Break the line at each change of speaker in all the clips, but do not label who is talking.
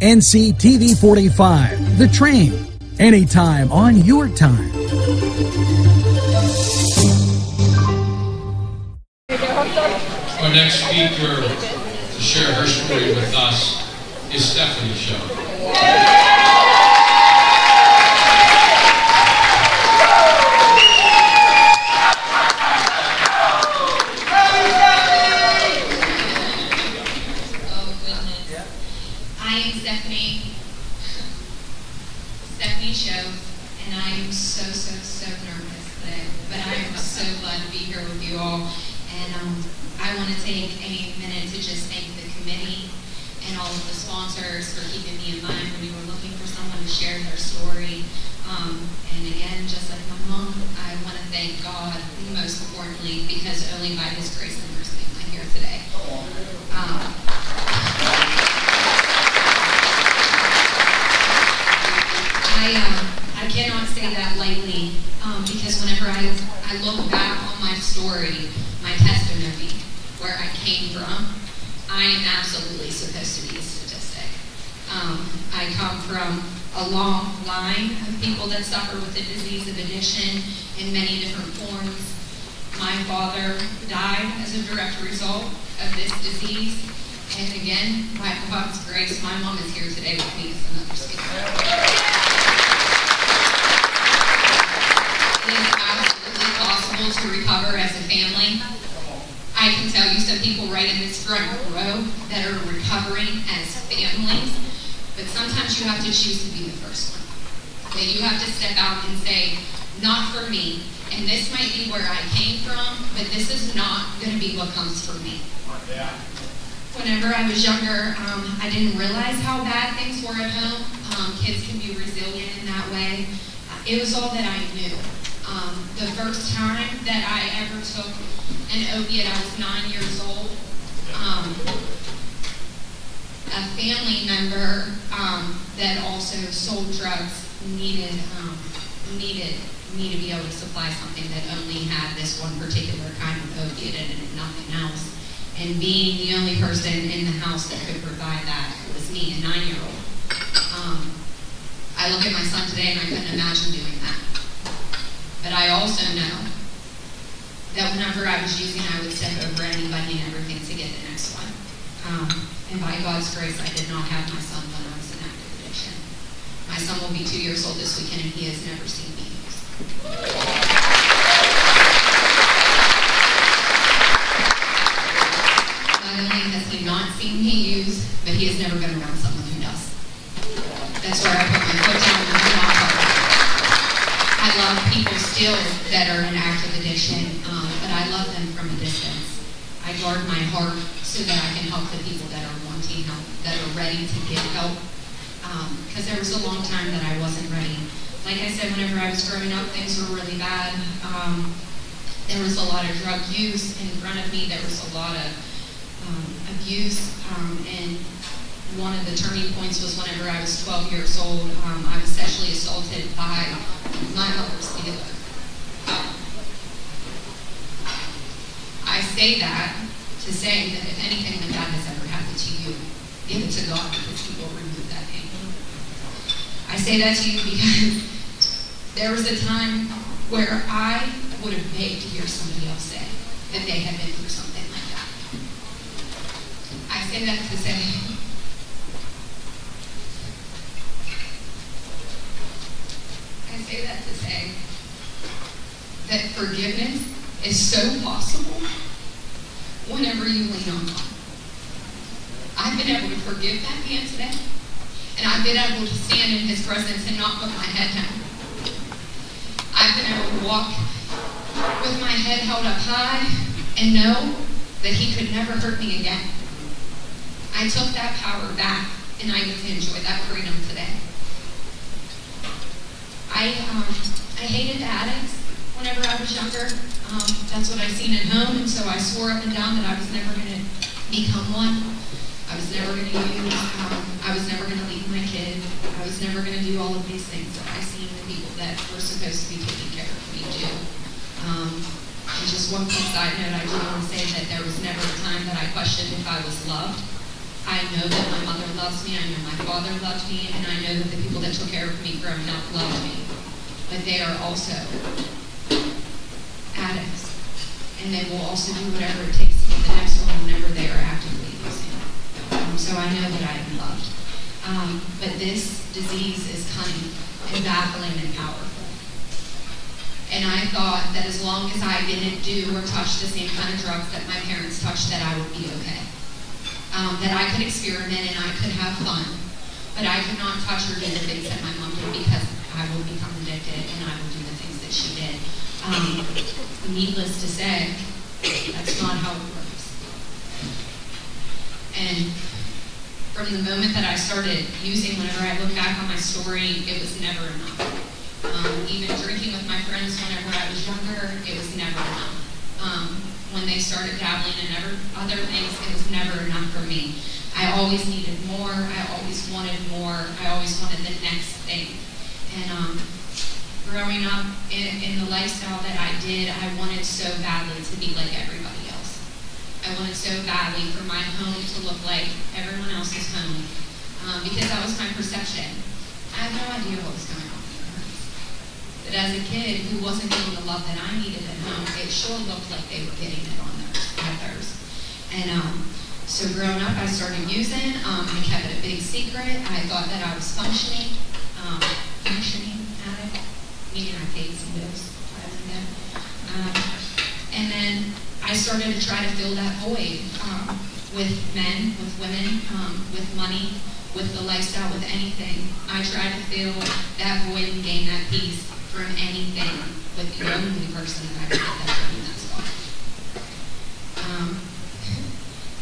NCTV45, The Train, anytime on your time.
Our next speaker to share her story with us is Stefanie Shoaf.
Stefanie Shoaf, and I am so nervous today, but I am so glad to be here with you all. And I want to take a minute to just thank the committee and all of the sponsors for keeping me in mind when we were looking for someone to share their story. And again, just like my mom, I want to thank God, most importantly, because only by His grace and mercy am I here today. I cannot say that lightly, because whenever I look back on my story, my testimony, where I came from, I am absolutely supposed to be a statistic. I come from a long line of people that suffer with the disease of addiction in many different forms. My father died as a direct result of this disease, and again, by God's grace, my mom is here today with me as another speaker. It is absolutely possible to recover as a family. I can tell you some people right in this front row that are recovering as families, but sometimes you have to choose to be the first one. That you have to step out and say, not for me, and this might be where I came from, but this is not going to be what comes for me. Yeah. Whenever I was younger, I didn't realize how bad things were at home. Kids can be resilient in that way. It was all that I knew. The first time that I ever took an opiate, I was 9 years old. A family member that also sold drugs needed me to be able to supply something that only had this one particular kind of opiate in it and nothing else. And being the only person in the house that could provide that was me, a 9-year-old. I look at my son today and I couldn't imagine doing that. But I also know that whenever I was using, I would step over anybody and everything to get the next one. And by God's grace, I did not have my son when I was in active addiction. My son will be 2 years old this weekend, and he has never seen me use. Not only has he not seen me use, but he has never been around someone who does. That's where I put my foot down and do not cover. I love people still that are in active addiction, but I love them from a distance. I guard my heart so that I can help the people that are wanting help, that are ready to get help. Because there was a long time that I wasn't ready. Like I said, whenever I was growing up, things were really bad. There was a lot of drug use in front of me. There was a lot of abuse, and one of the turning points was whenever I was 12 years old. I was sexually assaulted by my mother's dealer. I say that to say that if anything like that has ever happened to you, give it to God, because He will remove that pain. I say that to you because there was a time where I would have begged to hear somebody else say that they had been through something like that. I say that to say, that forgiveness is so possible whenever you lean on God. I've been able to forgive that man today, and I've been able to stand in His presence and not put my head down. I've been able to walk with my head held up high and know that He could never hurt me again. I took that power back, and I get to enjoy that freedom today. I hated addicts whenever I was younger. That's what I seen at home, and so I swore up and down that I was never going to become one. I was never going to use. I was never going to leave my kid. I was never going to do all of these things that I seen the people that were supposed to be taking care of me do. And just one quick side note, I do want to say that there was never a time that I questioned if I was loved. I know that my mother loves me, I know my father loved me, and I know that the people that took care of me growing up loved me. But they are also addicts, and they will also do whatever it takes to get the next one whenever they are actively using. So I know that I am loved. But this disease is cunning and baffling and powerful. And I thought that as long as I didn't do or touch the same kind of drugs that my parents touched, that I would be okay. That I could experiment and I could have fun, but I could not touch or do the things that my mom did, because I will become addicted and I will do the things that she did. Needless to say, that's not how it works. And from the moment that I started using, whenever I look back on my story, it was never enough. Even drinking with my friends whenever I was younger, it was never enough. When they started dabbling in other things, it was never enough for me. I always needed more, I always wanted more, I always wanted the next thing. And growing up in the lifestyle that I did, I wanted so badly to be like everybody else. I wanted so badly for my home to look like everyone else's home, because that was my perception. I had no idea what was going on. But as a kid who wasn't getting the love that I needed at home, it sure looked like they were getting it on theirs. And so growing up, I started using. I kept it a big secret. I thought that I was functioning addict, meaning I paid some bills. And then I started to try to fill that void with men, with women, with money, with the lifestyle, with anything. I tried to fill that void and gain that peace from anything, with the only person that I could get that from, and that's God.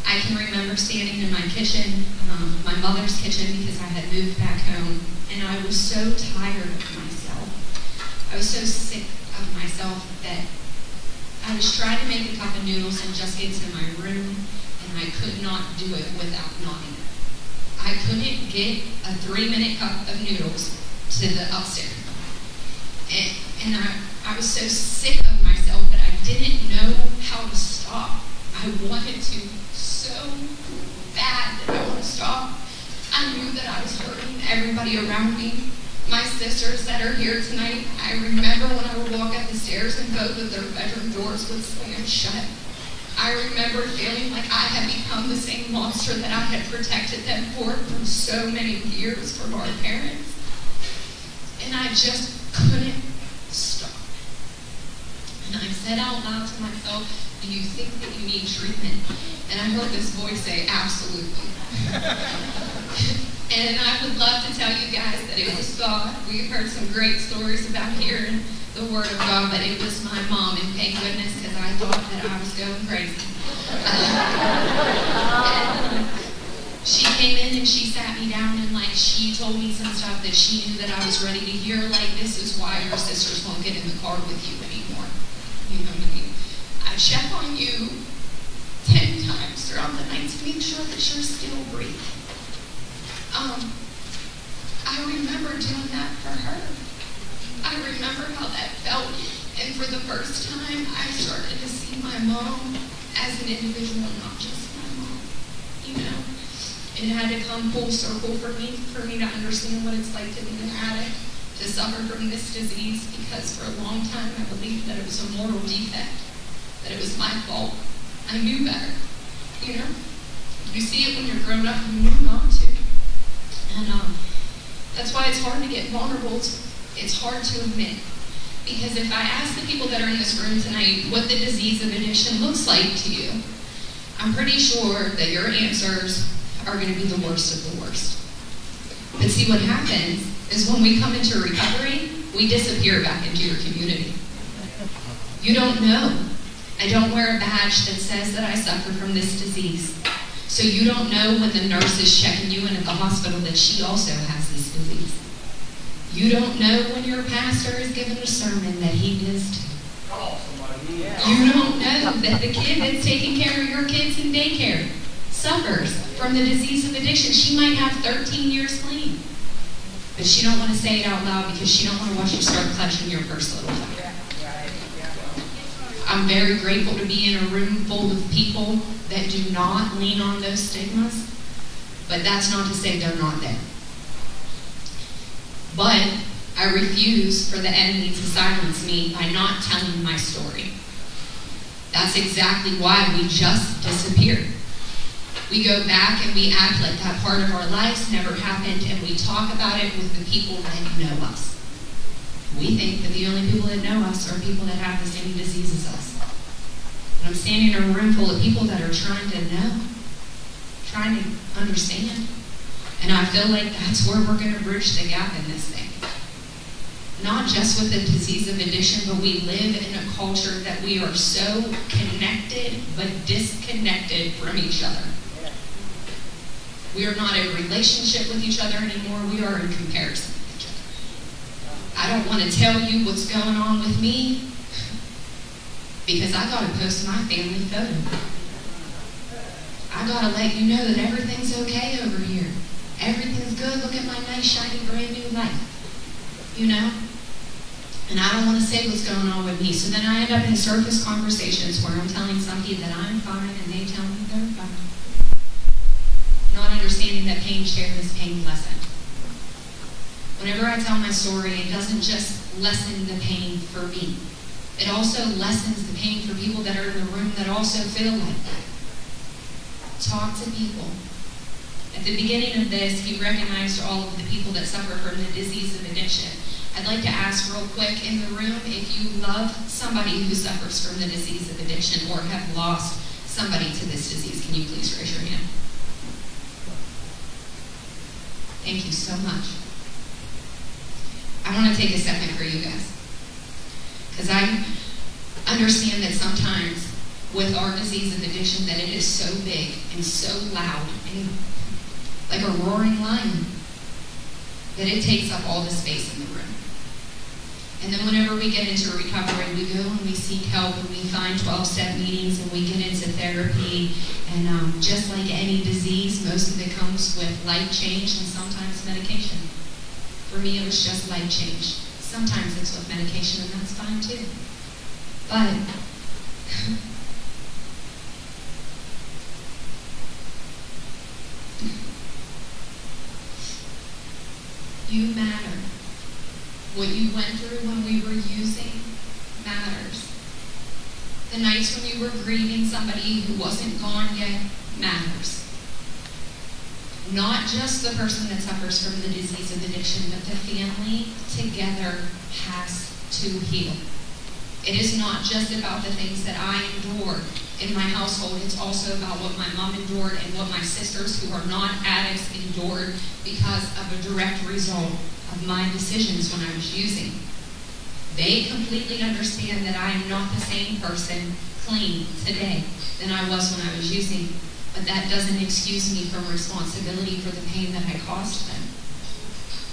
I can remember standing in my kitchen, my mother's kitchen, because I had moved back home, and I was so tired of myself. I was so sick of myself that I was trying to make a cup of noodles and just get to my room, and I could not do it without knocking it. I couldn't get a 3-minute cup of noodles to the upstairs. And I was so sick of myself that I didn't know how to stop. I wanted to so bad that I want to stop. I knew that I was hurting everybody around me. My sisters that are here tonight, I remember when I would walk up the stairs and both of their bedroom doors would slam shut. I remember feeling like I had become the same monster that I had protected them for so many years from our parents. And I just couldn't stop. And I said out loud to myself, do you think that you need treatment? And I heard this voice say, absolutely. And I would love to tell you guys that it was God. We've heard some great stories about hearing the word of God, but it was my mom, and thank goodness, because I thought that I was going crazy. She came in and she sat me down, and she told me some stuff that she knew that I was ready to hear, this is why your sisters won't get in the car with you anymore. You know what I mean? I check on you 10 times throughout the night to make sure that you're still breathing. I remember doing that for her. I remember how that felt, and for the first time, I started to see my mom as an individual, not just my mom. You know, it had to come full circle for me to understand what it's like to be an addict, to suffer from this disease, because for a long time I believed that it was a moral defect, that it was my fault. I knew better. You know, you see it when you're grown up, you knew not to. And that's why it's hard to get vulnerable. It's hard to admit. Because if I ask the people that are in this room tonight what the disease of addiction looks like to you, I'm pretty sure that your answers are going to be the worst of the worst. But see, what happens is when we come into recovery, we disappear back into your community. You don't know. I don't wear a badge that says that I suffer from this disease. So you don't know when the nurse is checking you in at the hospital that she also has this disease. You don't know when your pastor is giving a sermon that he does too. You don't know that the kid that's taking care of your kids in daycare suffers from the disease of addiction. She might have 13 years clean, but she don't want to say it out loud because she don't want to watch you start clutching your first little finger. I'm very grateful to be in a room full of people that do not lean on those stigmas. But that's not to say they're not there. But I refuse for the enemy to silence me by not telling my story. That's exactly why we just disappeared. We go back and we act like that part of our lives never happened, and we talk about it with the people that know us. We think that the only people that know us are people that have the same disease as us. But I'm standing in a room full of people that are trying to know, trying to understand. And I feel like that's where we're going to bridge the gap in this thing. Not just with the disease of addiction, but we live in a culture that we are so connected but disconnected from each other. We are not in relationship with each other anymore. We are in comparison with each other. I don't want to tell you what's going on with me because I got to post my family photo. I got to let you know that everything's okay over here. Everything's good. Look at my nice, shiny, brand new life. You know? And I don't want to say what's going on with me. So then I end up in surface conversations where I'm telling somebody that I'm fine and they tell me they're fine. Not understanding that pain shared is pain lessened. Whenever I tell my story, it doesn't just lessen the pain for me. It also lessens the pain for people that are in the room that also feel like that. Talk to people. At the beginning of this, he recognized all of the people that suffer from the disease of addiction. I'd like to ask real quick in the room if you love somebody who suffers from the disease of addiction or have lost somebody to this disease. Can you please raise your hand? Thank you so much. I want to take a second for you guys. Because I understand that sometimes with our disease of addiction that it is so big and so loud and like a roaring lion that it takes up all the space in the room. And then whenever we get into recovery, we go and we seek help and we find 12-step meetings and we get into therapy. And just like any disease, most of it comes with life change and sometimes medication. For me, it was just life change. Sometimes it's with medication, and that's fine too. But you matter. What you went through when we were using matters. The nights when you were grieving somebody who wasn't gone yet matters. Not just the person that suffers from the disease of addiction, but the family together has to heal. It is not just about the things that I endured in my household. It's also about what my mom endured and what my sisters who are not addicts endured because of a direct result of my decisions when I was using. They completely understand that I am not the same person clean today than I was when I was using, but that doesn't excuse me from responsibility for the pain that I caused them.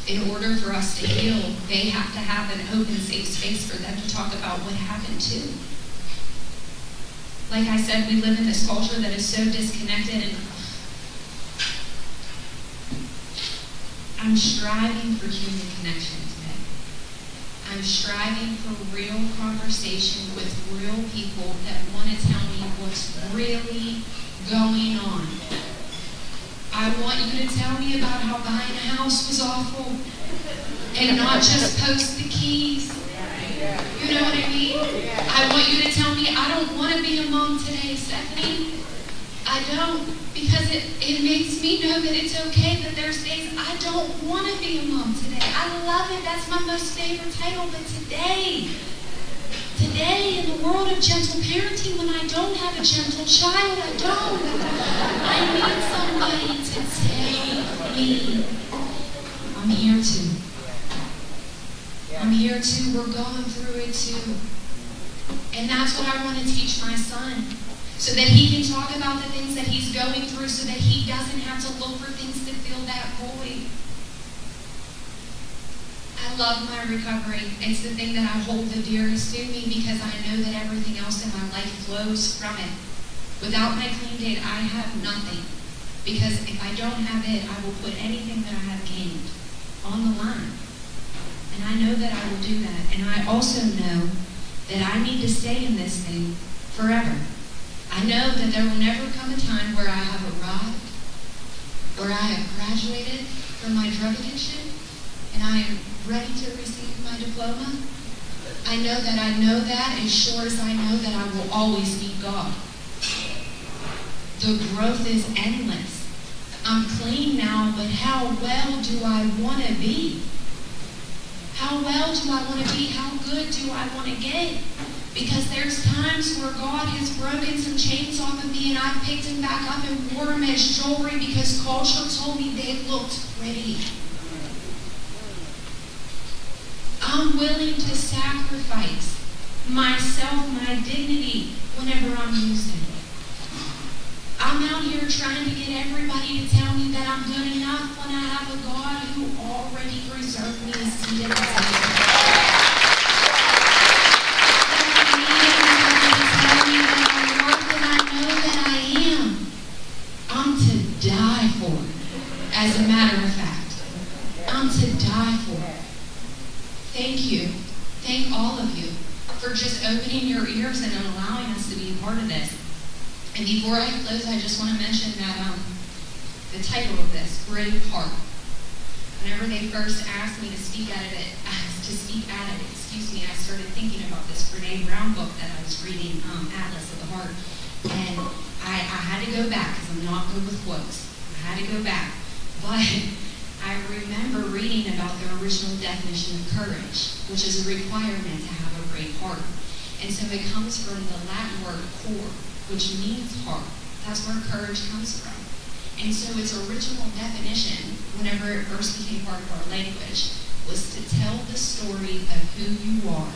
In order for us to heal, they have to have an open, safe space for them to talk about what happened too. Like I said, we live in this culture that is so disconnected, and I'm striving for human connection today. I'm striving for real conversation with real people that want to tell me what's really going on. I want you to tell me about how buying a house was awful and not just post the keys. You know what I mean? I want you to tell me I don't want to be a mom today, Stefanie. I don't, because it makes me know that it's okay that there's days I don't want to be a mom today. I love it. That's my most favorite title. But today, in the world of gentle parenting, when I don't have a gentle child, I need somebody to take me. I'm here too. I'm here too. We're going through it too. And that's what I want to teach my son, so that he can talk about the things that he's going through, so that he doesn't have to look for things to fill that void. I love my recovery. It's the thing that I hold the dearest to me because I know that everything else in my life flows from it. Without my clean date, I have nothing. Because if I don't have it, I will put anything that I have gained on the line. And I know that I will do that. And I also know that I need to stay in this thing forever. I know that there will never come a time where I have arrived where I have graduated from my drug addiction and I am ready to receive my diploma. I know that as sure as I know that I will always need God. The growth is endless. I'm clean now, but how well do I want to be? How well do I want to be? How good do I want to get? Because there's times where God has broken some chains off of me and I've picked them back up and wore them as jewelry because culture told me they looked pretty. I'm willing to sacrifice myself, my dignity, whenever I'm using it. I'm out here trying to get everybody to tell me that I'm good enough when I have a God who already reserved me a seat at the table. Tell me that I'm worth it, I know that I am. I'm to die for it, as a matter of fact. I'm to die for it. Thank you. Thank all of you for just opening your ears and allowing us to be a part of this. And before I close, I just want to mention that the title of this, Braveheart. Whenever they first asked me to speak at it, I started thinking about this Brene Brown book that I was reading, Atlas of the Heart. And I had to go back, because I'm not good with quotes. I had to go back. But I remember reading about the original definition of courage, which is a requirement to have a brave heart. And so it comes from the Latin word cor, which means heart. That's where courage comes from. And so its original definition, whenever it first became part of our language, was to tell the story of who you are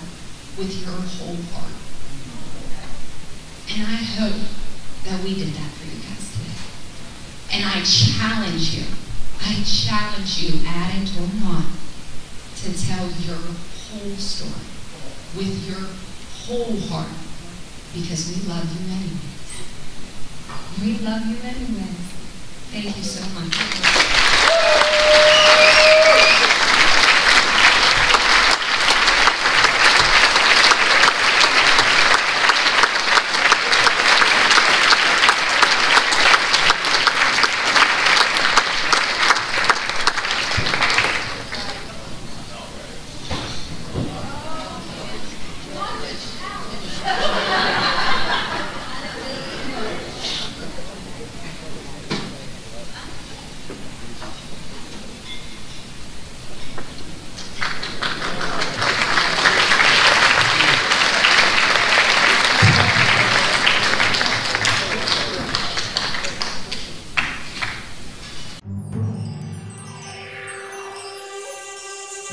with your whole heart. And I hope that we did that for you guys today. And I challenge you, addict or not, to tell your whole story with your whole heart, because we love you anyways. We love you anyways. Thank you so much.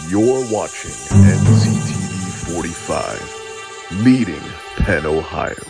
You're watching NCTV45, leading Penn, Ohio.